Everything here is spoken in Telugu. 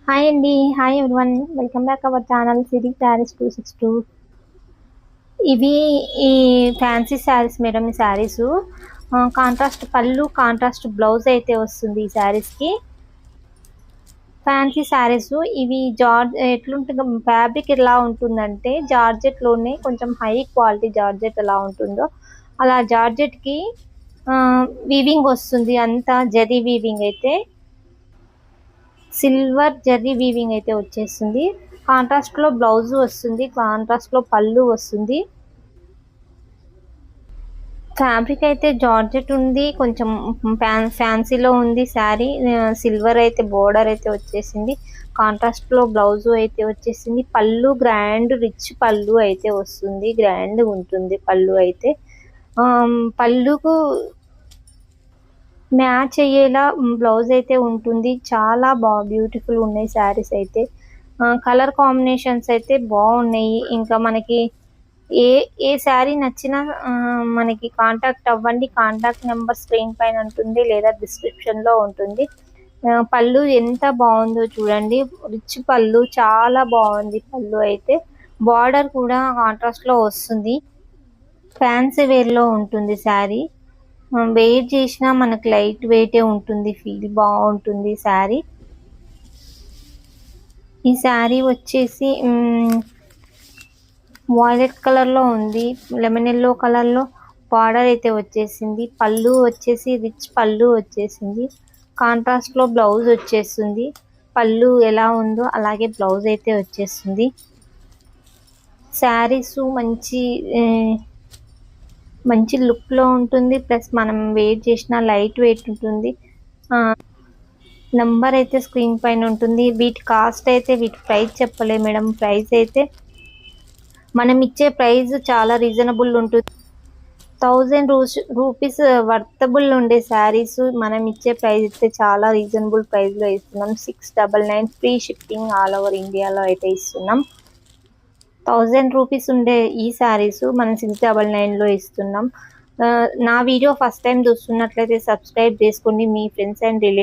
హాయ్ అండి. Hi everyone. Welcome back our channel Siri saris 262. ఇవి ఈ ఫ్యాన్సీ శారీస్ మేడం. ఈ శారీస్ కాంట్రాస్ట్ పళ్ళు, కాంట్రాస్ట్ బ్లౌజ్ అయితే వస్తుంది ఈ శారీస్కి. ఫ్యాన్సీ శారీస్ ఇవి ఎట్లుంటుంది ఫ్యాబ్రిక్ ఎలా ఉంటుందంటే జార్జెట్లోనే కొంచెం హై క్వాలిటీ జార్జెట్ ఎలా ఉంటుందో అలా జార్జెట్కి వీవింగ్ వస్తుంది. అంతా జరీ వీవింగ్ అయితే సిల్వర్ జరీ వీవింగ్ అయితే వచ్చేస్తుంది. కాంట్రాస్ట్ లో బ్లౌజ్ వస్తుంది, కాంట్రాస్ట్ లో పళ్ళు వస్తుంది. ఫ్యాబ్రిక్ అయితే జార్జెట్ ఉంది, కొంచెం ఫ్యాన్సీలో ఉంది శారీ. సిల్వర్ అయితే బోర్డర్ అయితే వచ్చేసింది, కాంట్రాస్ట్ లో బ్లౌజ్ అయితే వచ్చేసింది. పళ్ళు గ్రాండ్ రిచ్ పళ్ళు అయితే వస్తుంది, గ్రాండ్ ఉంటుంది పళ్ళు అయితే. పళ్ళుకు మ్యాచ్ అయ్యేలా బ్లౌజ్ అయితే ఉంటుంది. చాలా బ్యూటిఫుల్ ఉన్నాయి శారీస్ అయితే. కలర్ కాంబినేషన్స్ అయితే బాగున్నాయి. ఇంకా మనకి ఏ ఏ శారీ నచ్చినా మనకి కాంటాక్ట్ అవ్వండి. కాంటాక్ట్ నెంబర్ స్క్రీన్ పైన ఉంటుంది లేదా డిస్క్రిప్షన్ లో ఉంటుంది. పళ్ళు ఎంత బాగుందో చూడండి, రిచ్ పళ్ళు, చాలా బాగుంది పళ్ళు అయితే. బార్డర్ కూడా కాంట్రాస్ట్ లో వస్తుంది, ఫ్యాన్సీ వేర్ లో ఉంటుంది శారీ. వెయిట్ చేసినా మనకు లైట్ వెయిటే ఉంటుంది, ఫీల్ బాగుంటుంది శారీ. ఈ శారీ వచ్చేసి వాయిలెట్ కలర్ లో ఉంది, లెమన్ ఎల్లో కలర్ లో బార్డర్ అయితే వచ్చేసింది. పళ్ళు వచ్చేసి రిచ్ పళ్ళు వచ్చేసింది, కాంట్రాస్ట్ లో బ్లౌజ్ వచ్చేస్తుంది. పళ్ళు ఎలా ఉందో అలాగే బ్లౌజ్ అయితే వచ్చేస్తుంది. శారీస్ మంచి లుక్ లో ఉంటుంది, ప్లస్ మనం వెయిట్ చేసిన లైట్ వెయిట్ ఉంటుంది. నంబర్ అయితే స్క్రీన్ పైన ఉంటుంది. వీటి కాస్ట్ అయితే వీటి ప్రైస్ చెప్పలే మేడం. ప్రైస్ అయితే మనం ఇచ్చే ప్రైస్ చాలా రీజనబుల్ ఉంటుంది. 1000 రూపీస్ వర్తబుల్ ఉండే శారీస్ మనం ఇచ్చే ప్రైస్ అయితే చాలా రీజనబుల్ ప్రైస్ లో ఇస్తున్నాం. 699 ఫ్రీ షిప్పింగ్ ఆల్ ఓవర్ ఇండియాలో అయితే ఇస్తున్నాం. 1000 రూపీస్ ఉండే ఈ శారీస్ మనం 699 లో ఇస్తున్నాం. నా వీడియో ఫస్ట్ టైం చూస్తున్నట్లయితే సబ్స్క్రైబ్ చేసుకోండి. మీ ఫ్రెండ్స్ అండ్ రిలేటివ్స్